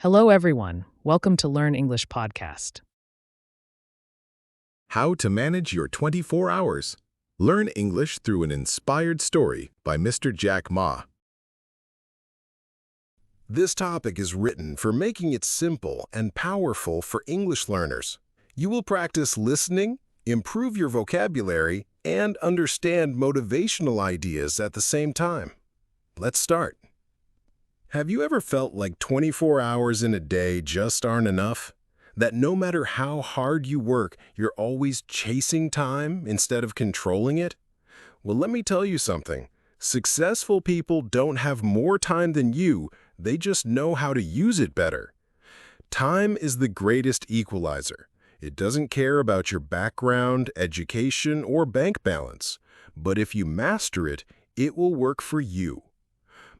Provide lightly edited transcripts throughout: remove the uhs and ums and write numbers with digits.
Hello, everyone. Welcome to Learn English podcast. How to Manage Your 24 Hours. Learn English through an inspired story by Mr. Jack Ma. This topic is written for making it simple and powerful for English learners. You will practice listening, improve your vocabulary, and understand motivational ideas at the same time. Let's start. Have you ever felt like 24 hours in a day just aren't enough? That no matter how hard you work, you're always chasing time instead of controlling it? Well, let me tell you something. Successful people don't have more time than you, they just know how to use it better. Time is the greatest equalizer. It doesn't care about your background, education, or bank balance. But if you master it, it will work for you.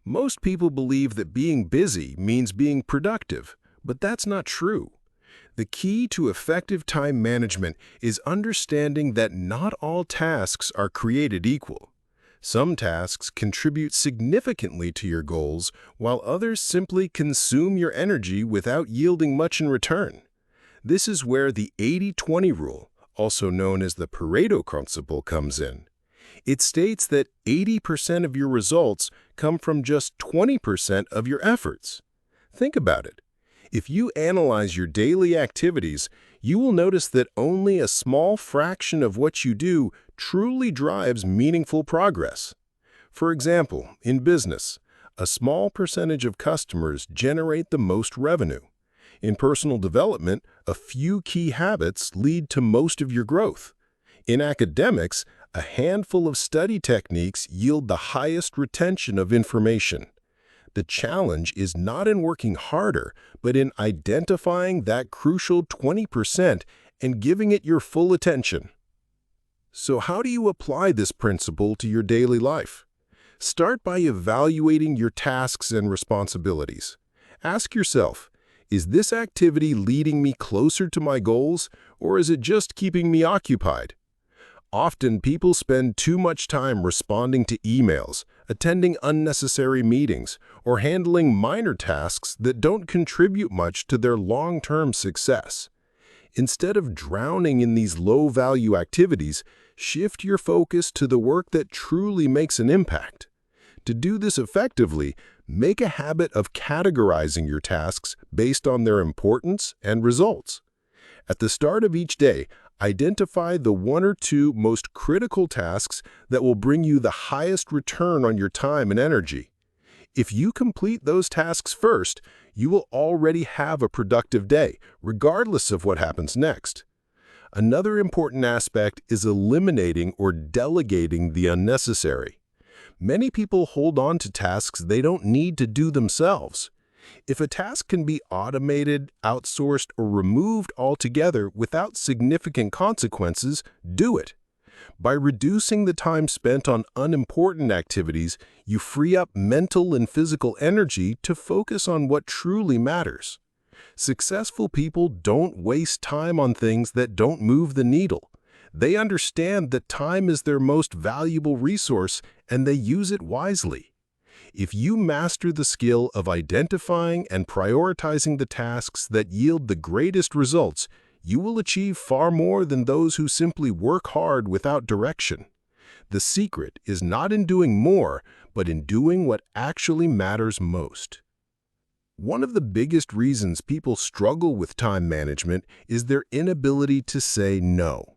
Most people believe that being busy means being productive, but that's not true. The key to effective time management is understanding that not all tasks are created equal. Some tasks contribute significantly to your goals, while others simply consume your energy without yielding much in return. This is where the 80-20 rule, also known as the Pareto principle, comes in. It states that 80% of your results come from just 20% of your efforts. Think about it. If you analyze your daily activities, you will notice that only a small fraction of what you do truly drives meaningful progress. For example, in business, a small percentage of customers generate the most revenue. In personal development, a few key habits lead to most of your growth. In academics, a handful of study techniques yield the highest retention of information. The challenge is not in working harder, but in identifying that crucial 20% and giving it your full attention. So how do you apply this principle to your daily life? Start by evaluating your tasks and responsibilities. Ask yourself, is this activity leading me closer to my goals, or is it just keeping me occupied? Often, people spend too much time responding to emails, attending unnecessary meetings, or handling minor tasks that don't contribute much to their long-term success. Instead of drowning in these low-value activities, shift your focus to the work that truly makes an impact. To do this effectively, make a habit of categorizing your tasks based on their importance and results. At the start of each day, identify the one or two most critical tasks that will bring you the highest return on your time and energy. If you complete those tasks first, you will already have a productive day, regardless of what happens next. Another important aspect is eliminating or delegating the unnecessary. Many people hold on to tasks they don't need to do themselves. If a task can be automated, outsourced, or removed altogether without significant consequences, do it. By reducing the time spent on unimportant activities, you free up mental and physical energy to focus on what truly matters. Successful people don't waste time on things that don't move the needle. They understand that time is their most valuable resource, and they use it wisely. If you master the skill of identifying and prioritizing the tasks that yield the greatest results, you will achieve far more than those who simply work hard without direction. The secret is not in doing more, but in doing what actually matters most. One of the biggest reasons people struggle with time management is their inability to say no.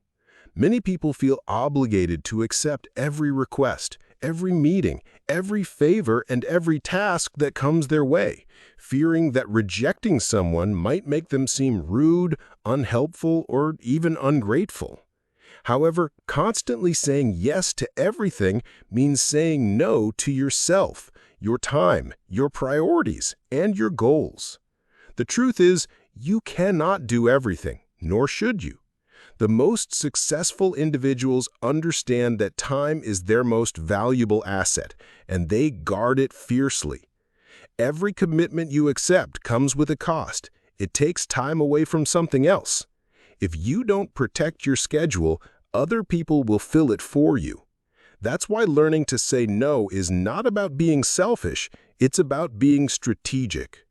Many people feel obligated to accept every request, every meeting, every favor, and every task that comes their way, fearing that rejecting someone might make them seem rude, unhelpful, or even ungrateful. However, constantly saying yes to everything means saying no to yourself, your time, your priorities, and your goals. The truth is, you cannot do everything, nor should you. The most successful individuals understand that time is their most valuable asset, and they guard it fiercely. Every commitment you accept comes with a cost. It takes time away from something else. If you don't protect your schedule, other people will fill it for you. That's why learning to say no is not about being selfish, it's about being strategic.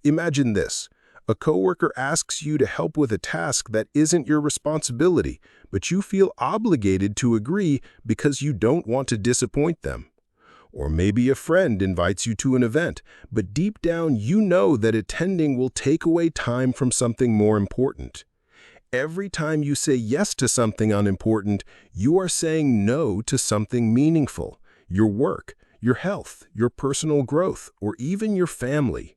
Imagine this. A coworker asks you to help with a task that isn't your responsibility, but you feel obligated to agree because you don't want to disappoint them. Or maybe a friend invites you to an event, but deep down you know that attending will take away time from something more important. Every time you say yes to something unimportant, you are saying no to something meaningful, your work, your health, your personal growth, or even your family.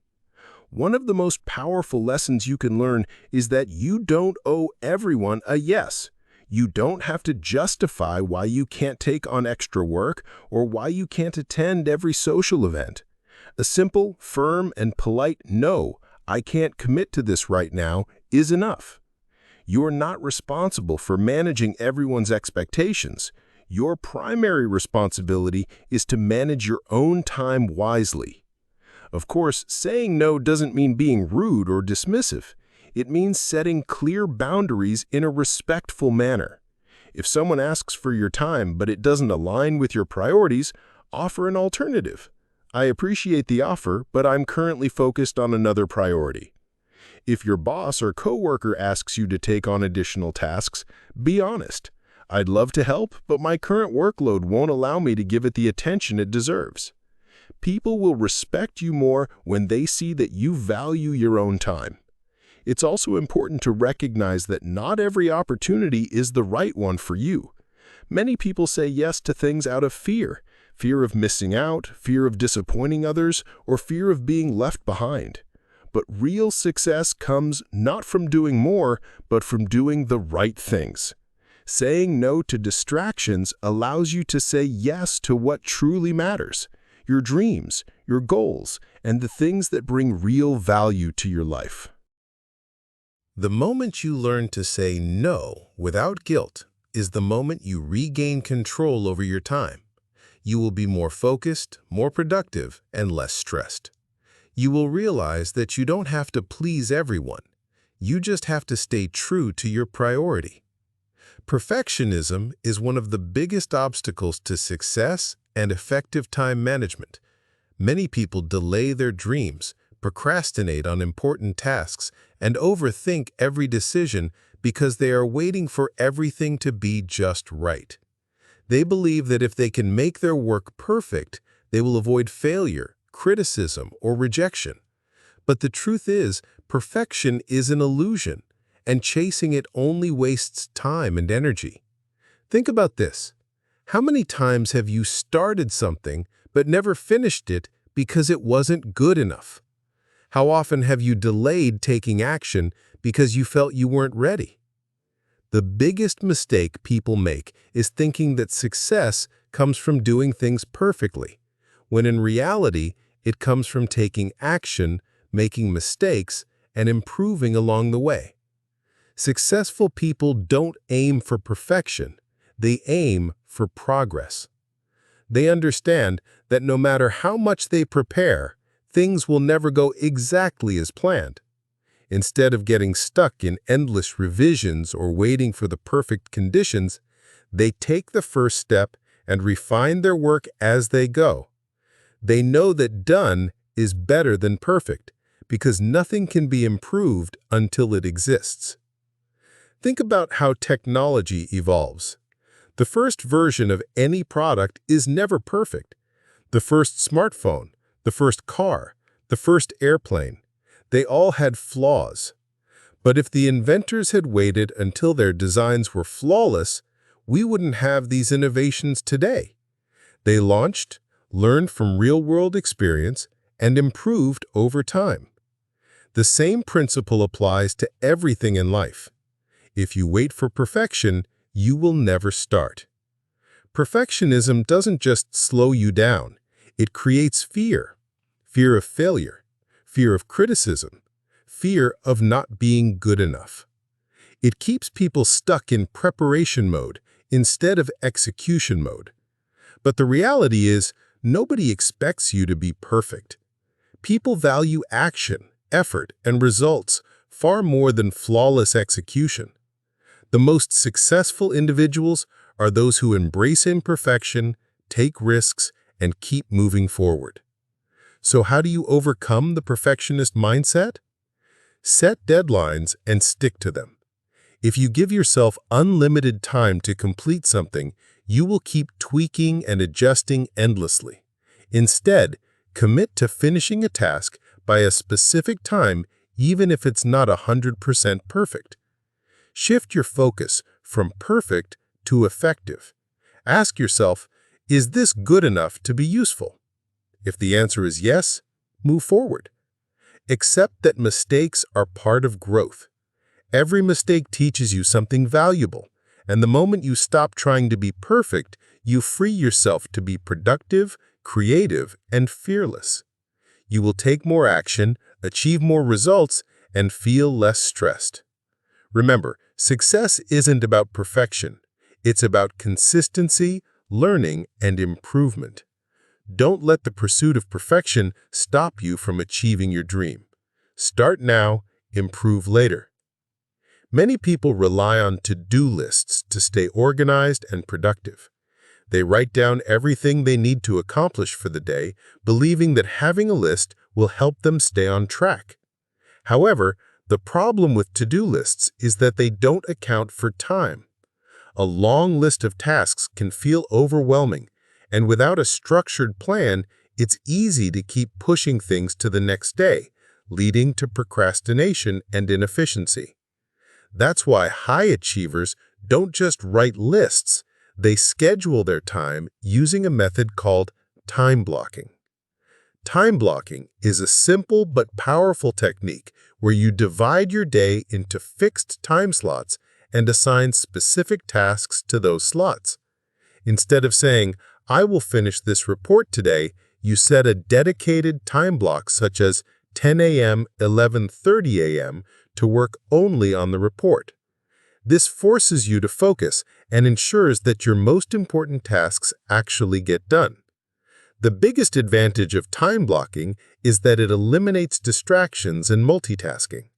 One of the most powerful lessons you can learn is that you don't owe everyone a yes. You don't have to justify why you can't take on extra work or why you can't attend every social event. A simple, firm, and polite "No, I can't commit to this right now" is enough. You are not responsible for managing everyone's expectations. Your primary responsibility is to manage your own time wisely. Of course, saying no doesn't mean being rude or dismissive. It means setting clear boundaries in a respectful manner. If someone asks for your time but it doesn't align with your priorities, offer an alternative. "I appreciate the offer, but I'm currently focused on another priority." If your boss or coworker asks you to take on additional tasks, be honest. "I'd love to help, but my current workload won't allow me to give it the attention it deserves." People will respect you more when they see that you value your own time. It's also important to recognize that not every opportunity is the right one for you. Many people say yes to things out of fear of missing out, fear of disappointing others, or fear of being left behind. But real success comes not from doing more, but from doing the right things. Saying no to distractions allows you to say yes to what truly matters: your dreams, your goals, and the things that bring real value to your life. The moment you learn to say no without guilt is the moment you regain control over your time. You will be more focused, more productive, and less stressed. You will realize that you don't have to please everyone. You just have to stay true to your priority. Perfectionism is one of the biggest obstacles to success and effective time management. Many people delay their dreams, procrastinate on important tasks, and overthink every decision because they are waiting for everything to be just right. They believe that if they can make their work perfect, they will avoid failure, criticism, or rejection. But the truth is, perfection is an illusion, and chasing it only wastes time and energy. Think about this. How many times have you started something but never finished it because it wasn't good enough? How often have you delayed taking action because you felt you weren't ready? The biggest mistake people make is thinking that success comes from doing things perfectly, when in reality, it comes from taking action, making mistakes, and improving along the way. Successful people don't aim for perfection. They aim for progress. They understand that no matter how much they prepare, things will never go exactly as planned. Instead of getting stuck in endless revisions or waiting for the perfect conditions, they take the first step and refine their work as they go. They know that done is better than perfect because nothing can be improved until it exists. Think about how technology evolves. The first version of any product is never perfect. The first smartphone, the first car, the first airplane, they all had flaws. But if the inventors had waited until their designs were flawless, we wouldn't have these innovations today. They launched, learned from real-world experience, and improved over time. The same principle applies to everything in life. If you wait for perfection, you will never start. Perfectionism doesn't just slow you down. It creates fear. Fear of failure, fear of criticism, fear of not being good enough. It keeps people stuck in preparation mode instead of execution mode. But the reality is, nobody expects you to be perfect. People value action, effort, and results far more than flawless execution. The most successful individuals are those who embrace imperfection, take risks, and keep moving forward. So how do you overcome the perfectionist mindset? Set deadlines and stick to them. If you give yourself unlimited time to complete something, you will keep tweaking and adjusting endlessly. Instead, commit to finishing a task by a specific time, even if it's not 100% perfect. Shift your focus from perfect to effective. Ask yourself, is this good enough to be useful? If the answer is yes, move forward. Accept that mistakes are part of growth. Every mistake teaches you something valuable, and the moment you stop trying to be perfect, you free yourself to be productive, creative, and fearless. You will take more action, achieve more results, and feel less stressed. Remember, success isn't about perfection. It's about consistency, learning, and improvement. Don't let the pursuit of perfection stop you from achieving your dream. Start now, improve later. Many people rely on to-do lists to stay organized and productive. They write down everything they need to accomplish for the day, believing that having a list will help them stay on track. However, the problem with to-do lists is that they don't account for time. A long list of tasks can feel overwhelming, and without a structured plan, it's easy to keep pushing things to the next day, leading to procrastination and inefficiency. That's why high achievers don't just write lists, they schedule their time using a method called time blocking. Time blocking is a simple but powerful technique where you divide your day into fixed time slots and assign specific tasks to those slots. Instead of saying, I will finish this report today, you set a dedicated time block such as 10 a.m., 11:30 a.m. to work only on the report. This forces you to focus and ensures that your most important tasks actually get done. The biggest advantage of time blocking is that it eliminates distractions and multitasking.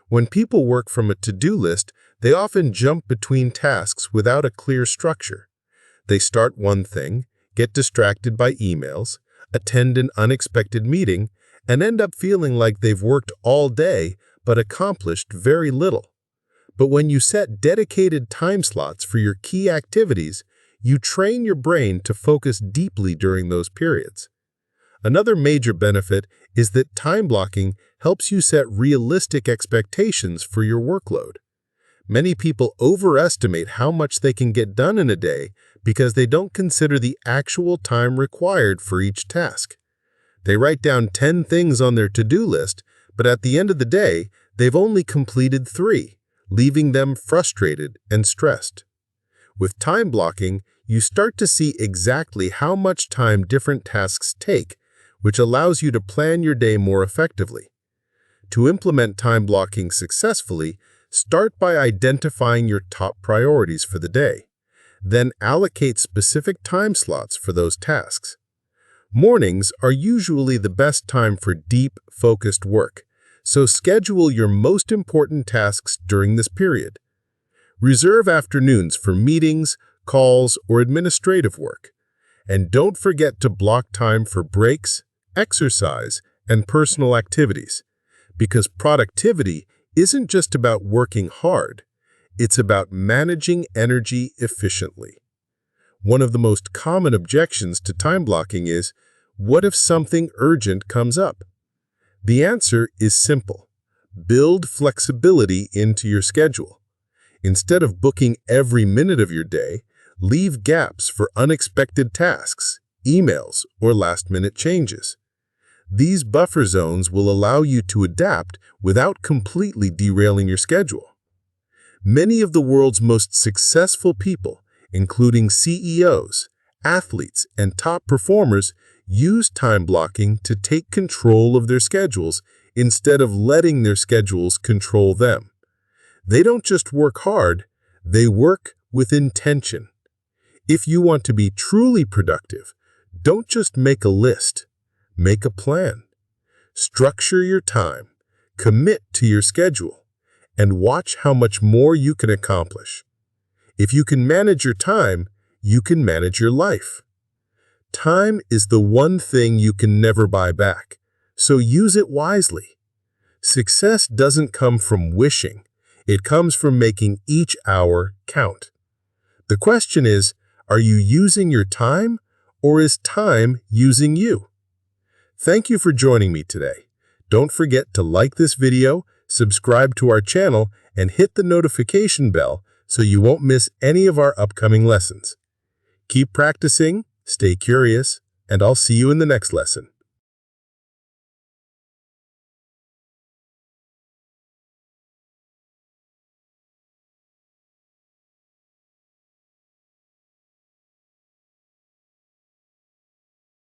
When people work from a to-do list, they often jump between tasks without a clear structure. They start one thing, get distracted by emails, attend an unexpected meeting, and end up feeling like they've worked all day but accomplished very little. But when you set dedicated time slots for your key activities, you train your brain to focus deeply during those periods. Another major benefit is that time blocking helps you set realistic expectations for your workload. Many people overestimate how much they can get done in a day because they don't consider the actual time required for each task. They write down 10 things on their to-do list, but at the end of the day, they've only completed 3, leaving them frustrated and stressed. With time blocking, you start to see exactly how much time different tasks take, which allows you to plan your day more effectively. To implement time blocking successfully, start by identifying your top priorities for the day. Then allocate specific time slots for those tasks. Mornings are usually the best time for deep, focused work, so schedule your most important tasks during this period. Reserve afternoons for meetings, calls, or administrative work. And don't forget to block time for breaks, exercise, and personal activities, because productivity isn't just about working hard, it's about managing energy efficiently. One of the most common objections to time blocking is, what if something urgent comes up? The answer is simple. Build flexibility into your schedule. Instead of booking every minute of your day, leave gaps for unexpected tasks, emails, or last-minute changes. These buffer zones will allow you to adapt without completely derailing your schedule. Many of the world's most successful people, including CEOs, athletes, and top performers, use time blocking to take control of their schedules instead of letting their schedules control them. They don't just work hard, they work with intention. If you want to be truly productive, don't just make a list, make a plan. Structure your time, commit to your schedule, and watch how much more you can accomplish. If you can manage your time, you can manage your life. Time is the one thing you can never buy back, so use it wisely. Success doesn't come from wishing. It comes from making each hour count. The question is, are you using your time, or is time using you? Thank you for joining me today. Don't forget to like this video, subscribe to our channel, and hit the notification bell so you won't miss any of our upcoming lessons. Keep practicing, stay curious, and I'll see you in the next lesson.